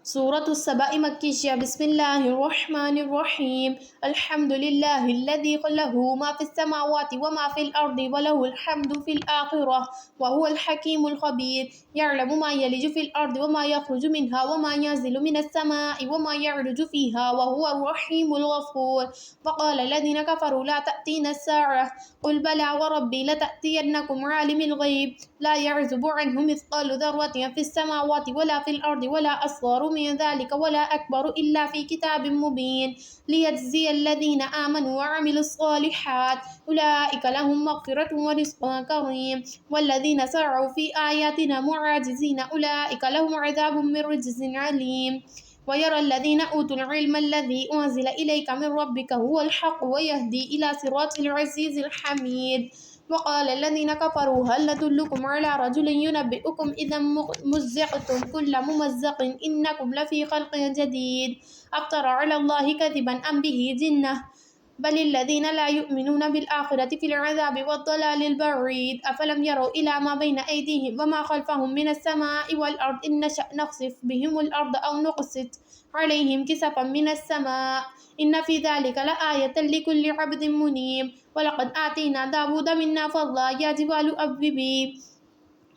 سورة السبأ مكية. بسم الله الرحمن الرحيم. الحمد لله الذي له ما في السماوات وما في الأرض وله الحمد في الآخرة وهو الحكيم الخبير. يعلم ما يلج في الأرض وما يخرج منها وما ينزل من السماء وما يعرج فيها وهو الرحيم الغفور. وقال الذين كفروا لا تأتينا الساعة قل بلى وربي لتأتينكم عالم الغيب لا يعزب عنه مثقال ذرة في السماوات ولا في الأرض ولا أصغر من ذلك ولا أكبر إلا في كتاب مبين ليجزي الذين آمنوا وعملوا الصالحات أولئك لهم مغفرة ورزق كريم والذين سعوا في آياتنا معاجزين أولئك لهم عذاب من رجز عليم. ويرى الذين أوتوا العلم الذي أنزل إليك من ربك هو الحق ويهدي إلى صراط العزيز الحميد. وقال الذين كفروا هل ندلكم على رجل ينبئكم إذا مزقتم كل ممزق إنكم لفي خلق جديد أفترى على الله كذبا أم به جنة بل الذين لا يؤمنون بالآخرة في العذاب والضلال البعيد. أفلم يروا إلى ما بين أيديهم وما خلفهم من السماء والأرض إن نشأ نخسف بهم الأرض أو نقسط عليهم كسفا من السماء إن في ذلك لآية لكل عبد منيب. ولقد آتينا داود منا فضلا يا جبال أوبي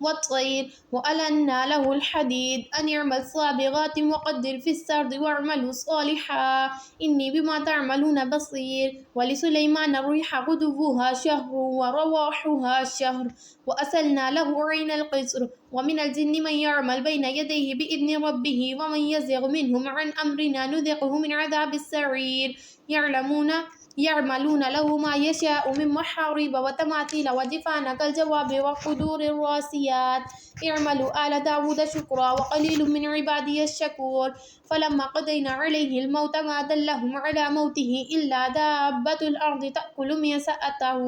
والطير وألنا له الحديد أن يعمل صابغات وقدر في السرد واعملوا صالحا إني بما تعملون بصير. ولسليمان الريح غدوها شهر ورواحها شهر وأسلنا له عين القصر ومن الجن من يعمل بين يديه بإذن ربه ومن يزغ منهم عن أمرنا نذقه من عذاب السعير. يعملون له ما يشاء من محاريب وتماثيل وجفان كالجواب وقدور الراسيات اعملوا آل داود شكرا وقليل من عبادي الشكور. فلما قضينا عليه الموت ما دلهم على موته إلا دابة الأرض تأكل من سأته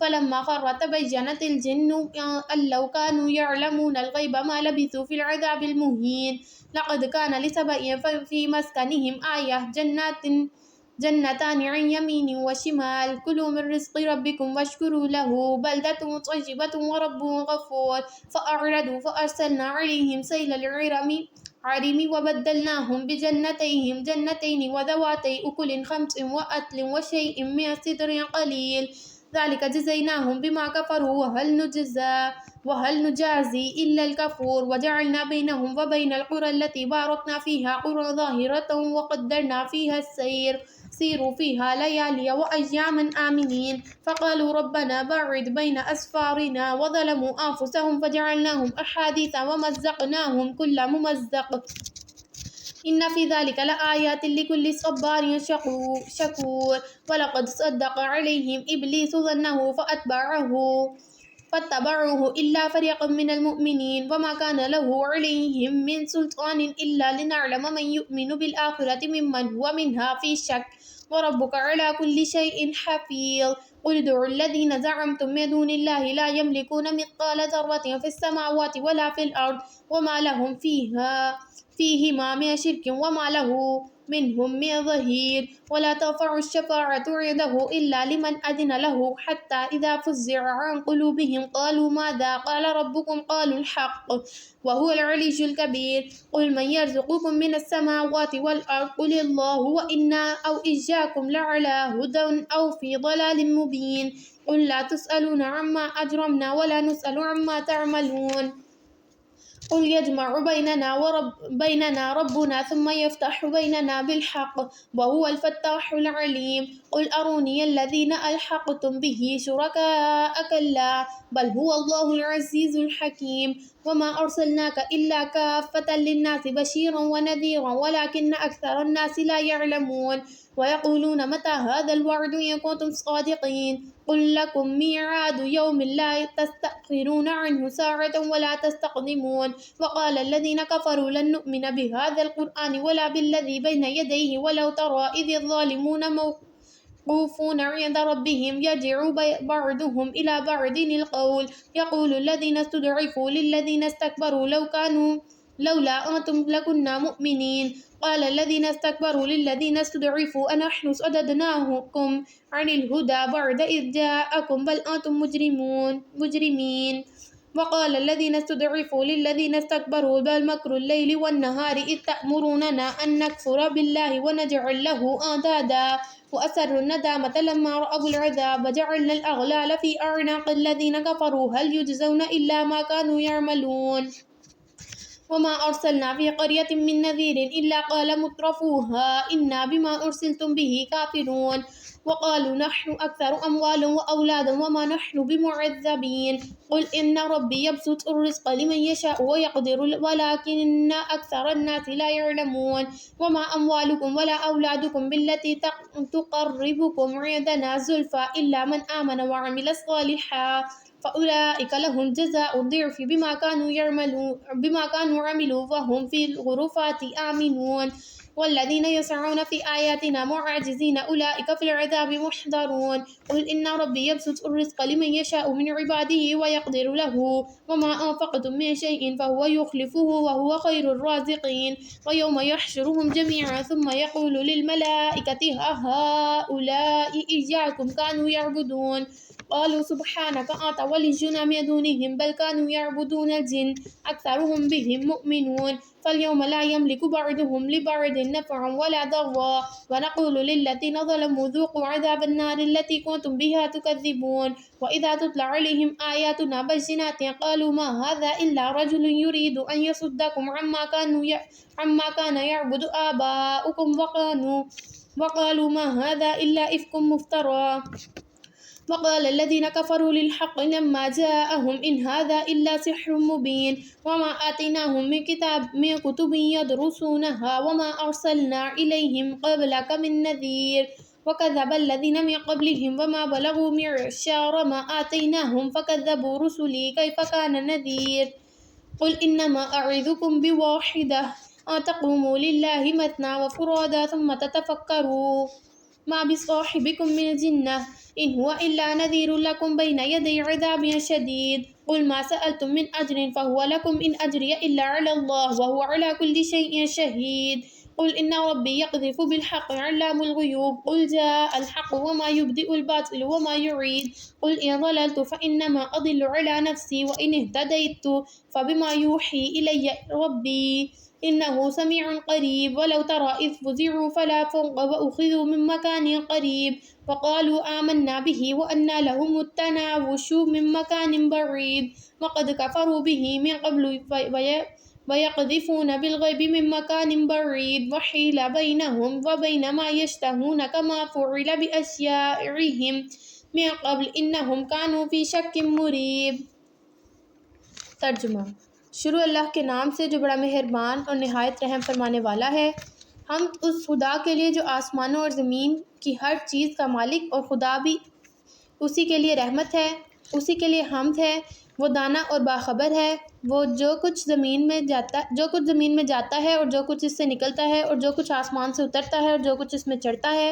فلما خر تبينت الجن أن لو كانوا يعلمون الغيب ما لبثوا في العذاب المهين. لقد كان لسبأ في مسكنهم آية جنتان عن يمين وشمال كلوا من رزق ربكم واشكروا له بلدة طيبة ورب غفور. فأعرضوا فأرسلنا عليهم سيل العرم وبدلناهم بجنتيهم جنتين وذواتي أكل خمس وأكل وشيء من سدر قليل ذلك جزيناهم بما كفروا وهل نجازي إلا الكفور. وجعلنا بينهم وبين القرى التي باركنا فيها قرى ظاهرة وقدرنا فيها السير سيروا فيها ليالي وأياما آمنين فقالوا ربنا باعد بين أسفارنا وظلموا أنفسهم فجعلناهم أحاديث ومزقناهم كل ممزق إن في ذلك لآيات لكل صبار شكور. ولقد صدق عليهم إبليس ظنه فاتبعوه إلا فريقا من المؤمنين وما كان له عليهم من سلطان إلا لنعلم من يؤمن بالآخرة ممن هو منها في شك وربك على كل شيء حفيظ. قل ادعوا الذين زعمتم من دون الله لا يملكون مثقال ذرة في السماوات ولا في الأرض وما لهم فيهما من شرك وما له منهم من ظهير. ولا تنفع الشفاعة عنده إلا لمن أذن له حتى إذا فزع عن قلوبهم قالوا ماذا قال ربكم قالوا الحق وهو العلي الكبير. قل من يرزقكم من السماوات والأرض قل الله وإنا أو إياكم لعلى هدى أو في ضلال مبين. قل لا تسألون عما أجرمنا ولا نسأل عما تعملون. قل يجمع بيننا ربنا ثم يفتح بيننا بالحق وهو الفتاح العليم. قل أروني الذين ألحقتم به شركاء كلا بل هو الله العزيز الحكيم. وما أرسلناك إلا كافة للناس بشيرا ونذيرا ولكن أكثر الناس لا يعلمون. ويقولون متى هذا الوعد إن كنتم صادقين قل لكم ميعاد يوم لا تستأخرون عنه ساعة ولا تستقدمون. وقال الذين كفروا لن نؤمن بهذا القرآن ولا بالذي بين يديه ولو ترى إذ الظالمون موقوفون عند ربهم يرجع بعضهم إلى بعض القول يقول الذين استضعفوا للذين استكبروا لولا أنتم لكنا مؤمنين. قال الذين استكبروا للذين استضعفوا أنحن صددناكم عن الهدى بعد إذ جاءكم بل أنتم مجرمين. وقال الذين استضعفوا للذين استكبروا بل مكر الليل والنهار إذ تأمروننا أن نكفر بالله ونجعل له أندادا وأسروا الندامة لما رأوا العذاب وجعلنا الأغلال في أعناق الذين كفروا هل يجزون إلا ما كانوا يعملون وما أرسلنا في قرية من نذير إلا قال مترفوها إنا بما أرسلتم به كافرون وقالوا نحن أكثر أموالا وأولادا وما نحن بمعذبين قل إن ربي يبسط الرزق لمن يشاء ويقدر ولكن أكثر الناس لا يعلمون وما أموالكم ولا أولادكم بالتي تقربكم عندنا زلفى إلا من آمن وعمل صالحا فأولئك لهم جزاء الضعف بما كانوا عملوا وهم في الغرفات آمنون والذين يسعون في آياتنا معاجزين أولئك في العذاب محضرون قل إن ربي يبسط الرزق لمن يشاء من عباده ويقدر له وما أنفقتم من شيء فهو يخلفه وهو خير الرازقين ويوم يحشرهم جميعا ثم يقول للملائكة هؤلاء إياكم كانوا يعبدون قالوا سبحانك أنت ولينا من دونهم بل كانوا يعبدون الجن أكثرهم بهم مؤمنون فاليوم لا يملك بعضهم لبعض نفعا ولا ضرا ونقول للذين ظلموا ذوقوا عذاب النار التي كنتم بها تكذبون وإذا تتلى عليهم آياتنا بينات قالوا ما هذا إلا رجل يريد أن يصدكم عما كان يعبد آباؤكم وقالوا ما هذا إلا إفك مفترى وقال الذين كفروا للحق لما جاءهم إن هذا إلا سحر مبين وما آتيناهم من كتب يدرسونها وما أرسلنا إليهم قبلك من نذير وكذب الذين من قبلهم وما بلغوا معشار ما آتيناهم فكذبوا رسلي كيف كان نذير قل إنما أعظكم بواحدة أن تقوموا لله مثنى وفرادا ثم تتفكروا ما بصاحبكم من جنة إن هو إلا نذير لكم بين يدي عذاب شديد قل ما سألتم من أجر فهو لكم إن أجري إلا على الله وهو على كل شيء شهيد قل إن ربي يقذف بالحق علام الغيوب قل جاء الحق وما يبدئ الباطل وما يعيد قل إن ضللت فإنما أضل على نفسي وإن اهتديت فبما يوحي إلي ربي إنه سميع قريب ولو ترى إذ فزعوا فلا فوق وأخذوا من مكان قريب وقالوا آمنا به وأنى لهم التناوش من مكان بعيد وقد كفروا به من قبل ويقذفون بالغيب من مكان بعيد وحيل بينهم وبين ما يشتهون كما فعل بأشياعهم من قبل إنهم كانوا في شك مريب. ترجمہ شروع اللہ کے نام سے جو بڑا مہربان اور نہایت رحم فرمانے والا ہے۔ ہم اس خدا کے لیے جو آسمانوں اور زمین کی ہر چیز کا مالک اور خدا بھی اسی کے لیے رحمت ہے، اسی کے لیے حمد ہے۔ وہ دانا اور باخبر ہے۔ وہ جو کچھ زمین میں جاتا ہے اور جو کچھ اس سے نکلتا ہے اور جو کچھ آسمان سے اترتا ہے اور جو کچھ اس میں چڑھتا ہے،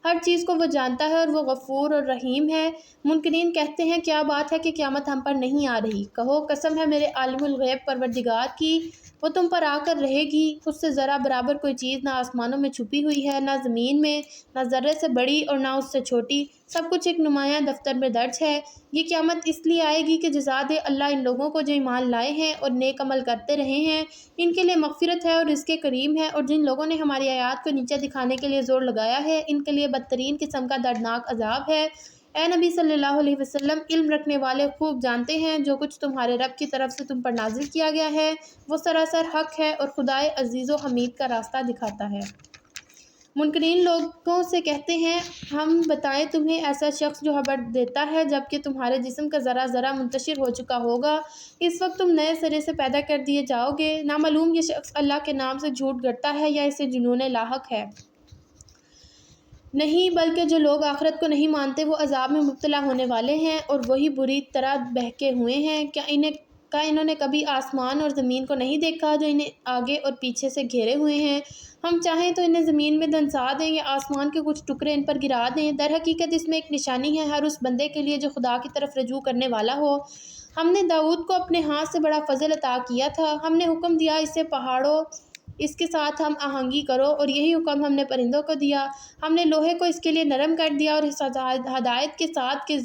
ہر چیز کو وہ جانتا ہے اور وہ غفور اور رحیم ہے۔ منکرین کہتے ہیں کیا بات ہے کہ قیامت ہم پر نہیں آ رہی؟ کہو قسم ہے میرے عالم الغیب پروردگار کی، وہ تم پر آ کر رہے گی۔ اس سے ذرا برابر کوئی چیز نہ آسمانوں میں چھپی ہوئی ہے، نہ زمین میں، نہ ذرے سے بڑی اور نہ اس سے چھوٹی، سب کچھ ایک نمایاں دفتر میں درج ہے۔ یہ قیامت اس لیے آئے گی کہ جزا دے اللہ ان لوگوں کو جو ایمان لائے ہیں اور نیک عمل کرتے رہے ہیں۔ ان کے لیے مغفرت ہے اور رزق کریم ہے، اور جن لوگوں نے ہماری آیات کو نیچے دکھانے کے لیے زور لگایا ہے ان کے لیے بدترین قسم کا دردناک عذاب ہے۔ اے نبی صلی اللہ علیہ وسلم، علم رکھنے والے خوب جانتے ہیں جو کچھ تمہارے رب کی طرف سے تم پر نازل کیا گیا ہے وہ سراسر حق ہے اور خدائے عزیز و حمید کا راستہ دکھاتا ہے۔ منکرین لوگوں سے کہتے ہیں ہم بتائیں تمہیں ایسا شخص جو خبر دیتا ہے جبکہ تمہارے جسم کا ذرا ذرا منتشر ہو چکا ہوگا، اس وقت تم نئے سرے سے پیدا کر دیے جاؤ گے۔ نامعلوم یہ شخص اللہ کے نام سے جھوٹ گڑتا ہے یا اسے جنون لاحق ہے۔ نہیں، بلکہ جو لوگ آخرت کو نہیں مانتے وہ عذاب میں مبتلا ہونے والے ہیں اور وہی بری طرح بہکے ہوئے ہیں۔ کیا انہوں نے کبھی آسمان اور زمین کو نہیں دیکھا جو انہیں آگے اور پیچھے سے گھیرے ہوئے ہیں؟ ہم چاہیں تو انہیں زمین میں دھنسا دیں یا آسمان کے کچھ ٹکڑے ان پر گرا دیں۔ در حقیقت اس میں ایک نشانی ہے ہر اس بندے کے لیے جو خدا کی طرف رجوع کرنے والا ہو۔ ہم نے داؤد کو اپنے ہاتھ سے بڑا فضل عطا کیا تھا۔ ہم نے حکم دیا اسے پہاڑوں اس کے ساتھ ہم آہنگی کرو، اور یہی حکم ہم نے پرندوں کو دیا۔ ہم نے لوہے کو اس کے لیے نرم کر دیا اور اس ہدایت کے ساتھ کہ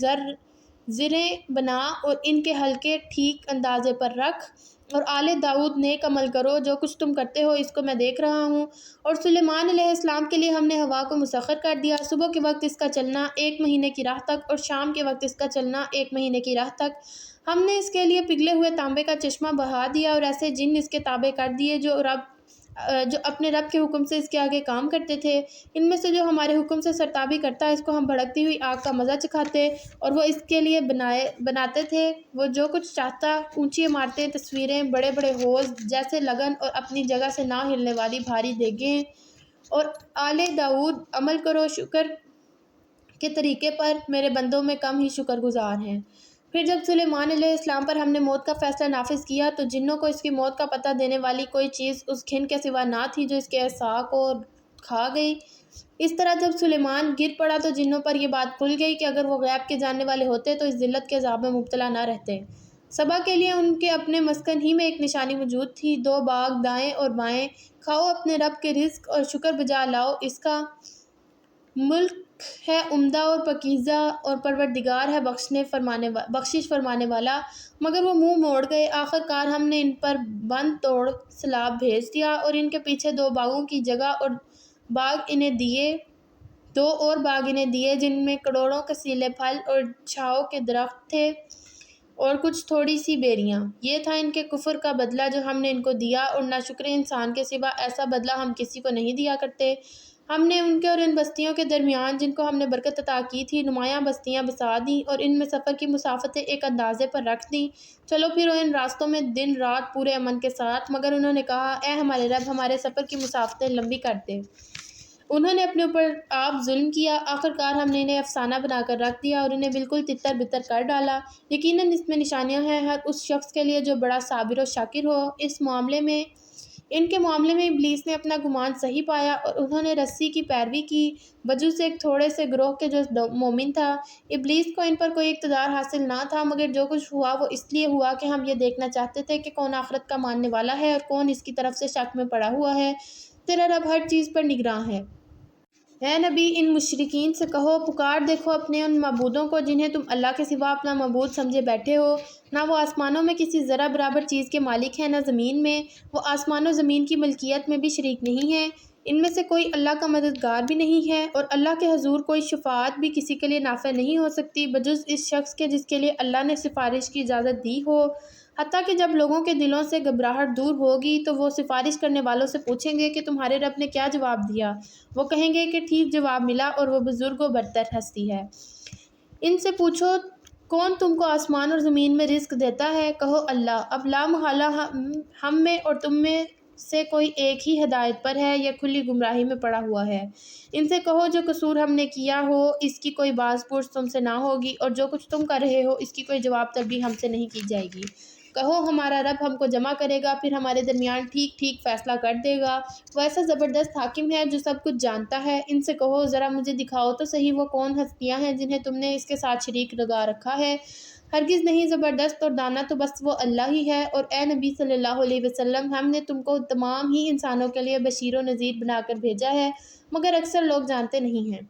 زریں بنا اور ان کے حلقے ٹھیک اندازے پر رکھ، اور آل داؤد نیک عمل کرو، جو کچھ تم کرتے ہو اس کو میں دیکھ رہا ہوں۔ اور سلیمان علیہ السلام کے لیے ہم نے ہوا کو مسخر کر دیا، صبح کے وقت اس کا چلنا 1 مہینے کی راہ تک اور شام کے وقت اس کا چلنا 1 مہینے کی راہ تک۔ ہم نے اس کے لیے پگھلے ہوئے تانبے کا چشمہ بہا دیا اور ایسے جن اس کے تابع کر دیے جو اپنے رب کے حکم سے اس کے آگے کام کرتے تھے۔ ان میں سے جو ہمارے حکم سے سرتابی کرتا ہے اس کو ہم بھڑکتی ہوئی آگ کا مزہ چکھاتے، اور وہ اس کے لیے بناتے تھے وہ جو کچھ چاہتا، اونچی عمارتیں، تصویریں، بڑے بڑے حوض جیسے لگن اور اپنی جگہ سے نہ ہلنے والی بھاری دیگیں۔ اور آل داؤد عمل کرو شکر کے طریقے پر، میرے بندوں میں کم ہی شکر گزار ہیں۔ پھر جب سلیمان علیہ السلام پر ہم نے موت کا فیصلہ نافذ کیا تو جنوں کو اس کی موت کا پتہ دینے والی کوئی چیز اس گھن کے سوا نہ تھی جو اس کے اعصا کو کھا گئی۔ اس طرح جب سلیمان گر پڑا تو جنوں پر یہ بات کھل گئی کہ اگر وہ غیب کے جاننے والے ہوتے تو اس ذلت کے عذاب میں مبتلا نہ رہتے۔ سبا کے لیے ان کے اپنے مسکن ہی میں ایک نشانی موجود تھی، 2 باغ دائیں اور بائیں، کھاؤ اپنے رب کے رزق اور شکر بجا لاؤ، اس کا ملک ہے عمدہ اور پاکیزہ اور پروردگار ہے بخشش فرمانے والا۔ مگر وہ منہ موڑ گئے، آخر کار ہم نے ان پر بند توڑ سیلاب بھیج دیا اور ان کے پیچھے 2 باغوں کی جگہ اور 2 اور باغ انہیں دیے جن میں کروڑوں کسیلے پھل اور چھاؤ کے درخت تھے اور کچھ تھوڑی سی بیریاں۔ یہ تھا ان کے کفر کا بدلہ جو ہم نے ان کو دیا، اور ناشکر انسان کے سوا ایسا بدلہ ہم کسی کو نہیں دیا کرتے۔ ہم نے ان کے اور ان بستیوں کے درمیان جن کو ہم نے برکت عطا کی تھی نمایاں بستیاں بسا دیں اور ان میں سفر کی مسافتیں ایک اندازے پر رکھ دیں، چلو پھرو ان راستوں میں دن رات پورے امن کے ساتھ۔ مگر انہوں نے کہا، اے ہمارے رب، ہمارے سفر کی مسافتیں لمبی کر دے۔ انہوں نے اپنے اوپر آپ ظلم کیا، آخر کار ہم نے انہیں افسانہ بنا کر رکھ دیا اور انہیں بالکل تتر بتر کر ڈالا۔ یقیناً اس میں نشانیاں ہیں ہر اس شخص کے لیے جو بڑا صابر و شاکر ہو۔ ان کے معاملے میں ابلیس نے اپنا گمان صحیح پایا اور انہوں نے رسی کی پیروی کی بجز ایک تھوڑے سے گروہ کے جو مومن تھا۔ ابلیس کو ان پر کوئی اقتدار حاصل نہ تھا، مگر جو کچھ ہوا وہ اس لیے ہوا کہ ہم یہ دیکھنا چاہتے تھے کہ کون آخرت کا ماننے والا ہے اور کون اس کی طرف سے شک میں پڑا ہوا ہے۔ تیرا رب ہر چیز پر نگراں ہے۔ اے نبی، ان مشرکین سے کہو، پکار دیکھو اپنے ان معبودوں کو جنہیں تم اللہ کے سوا اپنا معبود سمجھے بیٹھے ہو۔ نہ وہ آسمانوں میں کسی ذرہ برابر چیز کے مالک ہیں، نہ زمین میں، وہ آسمان و زمین کی ملکیت میں بھی شریک نہیں ہیں۔ ان میں سے کوئی اللہ کا مددگار بھی نہیں ہے، اور اللہ کے حضور کوئی شفاعت بھی کسی کے لیے نافع نہیں ہو سکتی بجز اس شخص کے جس کے لیے اللہ نے سفارش کی اجازت دی ہو۔ حتیٰ کہ جب لوگوں کے دلوں سے گھبراہٹ دور ہوگی تو وہ سفارش کرنے والوں سے پوچھیں گے کہ تمہارے رب نے کیا جواب دیا؟ وہ کہیں گے کہ ٹھیک جواب ملا اور وہ بزرگ و برتر ہستی ہے۔ ان سے پوچھو، کون تم کو آسمان اور زمین میں رزق دیتا ہے؟ کہو اللہ۔ اب لا محالہ ہم میں اور تم میں سے کوئی ایک ہی ہدایت پر ہے یا کھلی گمراہی میں پڑا ہوا ہے۔ ان سے کہو، جو قصور ہم نے کیا ہو اس کی کوئی باز پرس تم سے نہ ہوگی، اور جو کچھ تم کر رہے ہو اس کی کوئی جواب طلبی ہم سے نہیں کی جائے گی۔ کہو، ہمارا رب ہم کو جمع کرے گا، پھر ہمارے درمیان ٹھیک ٹھیک فیصلہ کر دے گا۔ وہ ایسا زبردست حاکم ہے جو سب کچھ جانتا ہے۔ ان سے کہو، ذرا مجھے دکھاؤ تو صحیح وہ کون ہستیاں ہیں جنہیں تم نے اس کے ساتھ شریک لگا رکھا ہے۔ ہرگز نہیں، زبردست اور دانا تو بس وہ اللہ ہی ہے۔ اور اے نبی صلی اللہ علیہ وسلم، ہم نے تم کو تمام ہی انسانوں کے لیے بشیر و نذیر بنا کر بھیجا ہے، مگر اکثر لوگ جانتے نہیں ہیں۔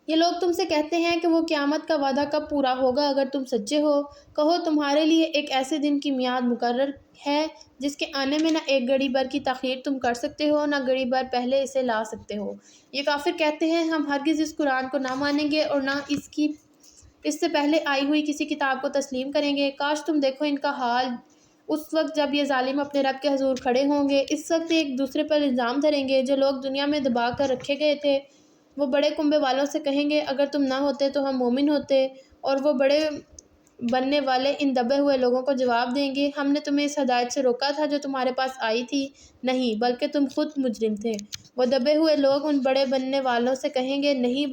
یہ لوگ تم سے کہتے ہیں کہ وہ قیامت کا وعدہ کب پورا ہوگا اگر تم سچے ہو۔ کہو، تمہارے لیے ایک ایسے دن کی میعاد مقرر ہے جس کے آنے میں نہ ایک گھڑی بھر کی تاخیر تم کر سکتے ہو، نہ گھڑی بھر پہلے اسے لا سکتے ہو۔ یہ کافر کہتے ہیں، ہم ہرگز اس قرآن کو نہ مانیں گے اور نہ اس سے پہلے آئی ہوئی کسی کتاب کو تسلیم کریں گے۔ کاش تم دیکھو ان کا حال اس وقت جب یہ ظالم اپنے رب کے حضور کھڑے ہوں گے۔ اس وقت ایک دوسرے پر الزام دھریں گے۔ جو لوگ دنیا میں دبا کر رکھے گئے تھے وہ بڑے کنبے والوں سے کہیں گے، اگر تم نہ ہوتے تو ہم مومن ہوتے، اور وہ بڑے بننے والے ان دبے ہوئے لوگوں کو جواب دیں گے، ہم نے تمہیں اس ہدایت سے روکا تھا جو تمہارے پاس آئی تھی؟ نہیں، بلکہ تم خود مجرم تھے۔ وہ دبے ہوئے لوگ ان بڑے بننے والوں سے کہیں گے، نہیں،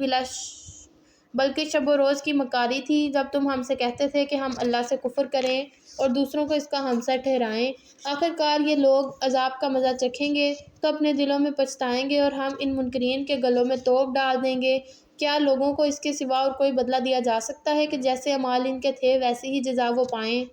بلکہ شب و روز کی مکاری تھی جب تم ہم سے کہتے تھے کہ ہم اللہ سے کفر کریں اور دوسروں کو اس کا ہمسر ٹھہرائیں۔ آخر کار یہ لوگ عذاب کا مزہ چکھیں گے تو اپنے دلوں میں پچھتائیں گے اور ہم ان منکرین کے گلوں میں توپ ڈال دیں گے۔ کیا لوگوں کو اس کے سوا اور کوئی بدلہ دیا جا سکتا ہے کہ جیسے اعمال ان کے تھے ویسی ہی جزا وہ پائیں؟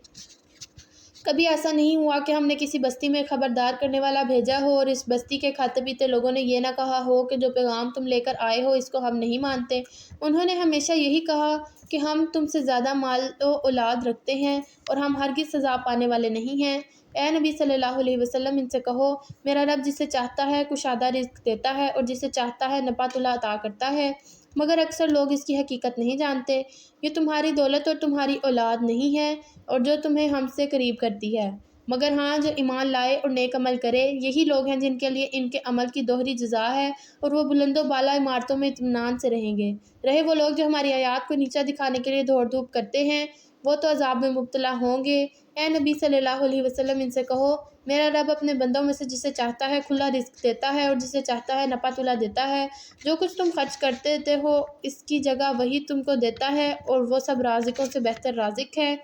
کبھی ایسا نہیں ہوا کہ ہم نے کسی بستی میں خبردار کرنے والا بھیجا ہو اور اس بستی کے کھاتے پیتے لوگوں نے یہ نہ کہا ہو کہ جو پیغام تم لے کر آئے ہو اس کو ہم نہیں مانتے۔ انہوں نے ہمیشہ یہی کہا کہ ہم تم سے زیادہ مال و اولاد رکھتے ہیں اور ہم ہرگز سزا پانے والے نہیں ہیں۔ اے نبی صلی اللہ علیہ وسلم، ان سے کہو، میرا رب جسے چاہتا ہے کشادہ رزق دیتا ہے اور جسے چاہتا ہے نپاتلا عطا کرتا ہے، مگر اکثر لوگ اس کی حقیقت نہیں جانتے۔ یہ تمہاری دولت اور تمہاری اولاد نہیں ہے اور جو تمہیں ہم سے قریب کرتی ہے، مگر ہاں جو ایمان لائے اور نیک عمل کرے، یہی لوگ ہیں جن کے لیے ان کے عمل کی دوہری جزا ہے اور وہ بلند و بالا عمارتوں میں اطمینان سے رہیں گے۔ رہے وہ لوگ جو ہماری آیات کو نیچا دکھانے کے لیے دوڑ دھوپ کرتے ہیں، وہ تو عذاب میں مبتلا ہوں گے۔ اے نبی صلی اللہ علیہ وسلم، ان سے کہو، میرا رب اپنے بندوں میں سے جسے چاہتا ہے کھلا رزق دیتا ہے اور جسے چاہتا ہے نپا تلا دیتا ہے۔ جو کچھ تم خرچ کرتے ہو اس کی جگہ وہی تم کو دیتا ہے اور وہ سب رازقوں سے بہتر رازق ہے۔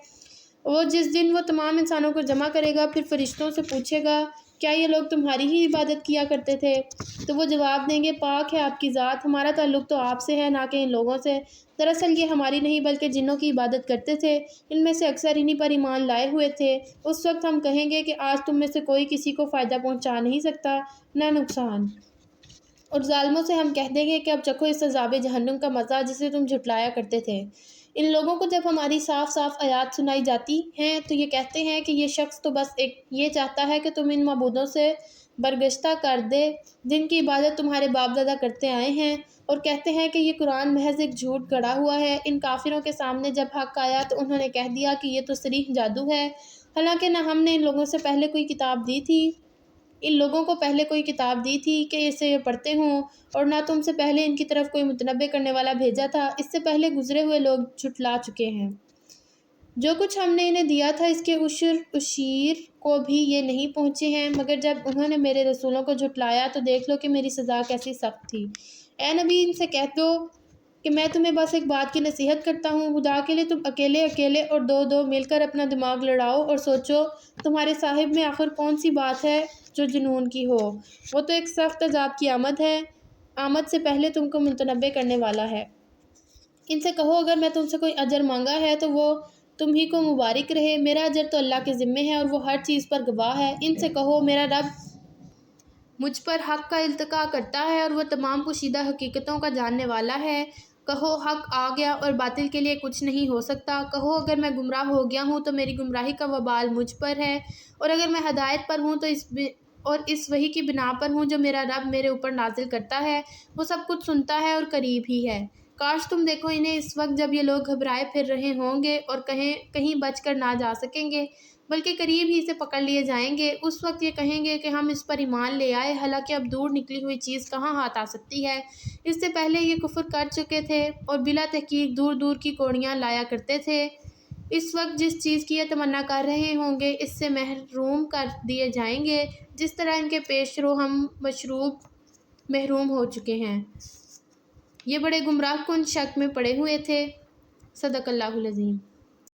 وہ جس دن وہ تمام انسانوں کو جمع کرے گا پھر فرشتوں سے پوچھے گا، کیا یہ لوگ تمہاری ہی عبادت کیا کرتے تھے؟ تو وہ جواب دیں گے، پاک ہے آپ کی ذات، ہمارا تعلق تو آپ سے ہے نہ کہ ان لوگوں سے۔ دراصل یہ ہماری نہیں بلکہ جنوں کی عبادت کرتے تھے، ان میں سے اکثر انہی پر ایمان لائے ہوئے تھے۔ اس وقت ہم کہیں گے کہ آج تم میں سے کوئی کسی کو فائدہ پہنچا نہیں سکتا نہ نقصان، اور ظالموں سے ہم کہہ دیں گے کہ اب چکھو اس عذاب جہنم کا مزہ جسے تم جھٹلایا کرتے تھے۔ ان لوگوں کو جب ہماری صاف صاف آیات سنائی جاتی ہیں تو یہ کہتے ہیں کہ یہ شخص تو بس یہ چاہتا ہے کہ تم ان معبودوں سے برگشتہ کر دے جن کی عبادت تمہارے باپ دادا کرتے آئے ہیں، اور کہتے ہیں کہ یہ قرآن محض ایک جھوٹ گڑھا ہوا ہے۔ ان کافروں کے سامنے جب حق آیا تو انہوں نے کہہ دیا کہ یہ تو صریح جادو ہے، حالانکہ نہ ہم نے ان لوگوں سے پہلے کوئی کتاب دی تھی، ان لوگوں کو پہلے کوئی کتاب دی تھی کہ اسے یہ پڑھتے ہوں، اور نہ تم سے پہلے ان کی طرف کوئی متنبع کرنے والا بھیجا تھا۔ اس سے پہلے گزرے ہوئے لوگ جھٹلا چکے ہیں۔ جو کچھ ہم نے انہیں دیا تھا اس کے عشیر کو بھی یہ نہیں پہنچے ہیں، مگر جب انہوں نے میرے رسولوں کو جھٹلایا تو دیکھ لو کہ میری سزا کیسی سخت تھی۔ اے نبی، ان سے کہہ دو کہ میں تمہیں بس ایک بات کی نصیحت کرتا ہوں، خدا کے لیے تم اکیلے اکیلے اور دو دو مل کر اپنا دماغ لڑاؤ اور سوچو تمہارے صاحب میں آخر کون سی بات ہے جو جنون کی ہو۔ وہ تو ایک سخت عذاب کی آمد ہے، آمد سے پہلے تم کو متنبع کرنے والا ہے۔ ان سے کہو اگر میں تم سے کوئی اجر مانگا ہے تو وہ تم ہی کو مبارک رہے، میرا اجر تو اللہ کے ذمے ہے اور وہ ہر چیز پر گواہ ہے۔ ان سے کہو میرا رب مجھ پر حق کا التقا کرتا ہے اور وہ تمام پوشیدہ حقیقتوں کا جاننے والا ہے۔ کہو حق آ گیا اور باطل کے لیے کچھ نہیں ہو سکتا۔ کہو اگر میں گمراہ ہو گیا ہوں تو میری گمراہی کا وبال مجھ پر ہے، اور اگر میں ہدایت پر ہوں تو اس وحی کی بنا پر ہوں جو میرا رب میرے اوپر نازل کرتا ہے۔ وہ سب کچھ سنتا ہے اور قریب ہی ہے۔ کاش تم دیکھو انہیں اس وقت جب یہ لوگ گھبرائے پھر رہے ہوں گے اور کہیں بچ کر نہ جا سکیں گے، بلکہ قریب ہی سے پکڑ لیے جائیں گے۔ اس وقت یہ کہیں گے کہ ہم اس پر ایمان لے آئے، حالانکہ اب دور نکلی ہوئی چیز کہاں ہاتھ آ سکتی ہے۔ اس سے پہلے یہ کفر کر چکے تھے اور بلا تحقیق دور دور کی کوڑیاں لایا کرتے تھے۔ اس وقت جس چیز کی یہ تمنا کر رہے ہوں گے اس سے محروم کر دیے جائیں گے، جس طرح ان کے پیش رو ہم مشروب محروم ہو چکے ہیں۔ یہ بڑے گمراہ کن شک میں پڑے ہوئے تھے۔ صدق اللہ العظیم۔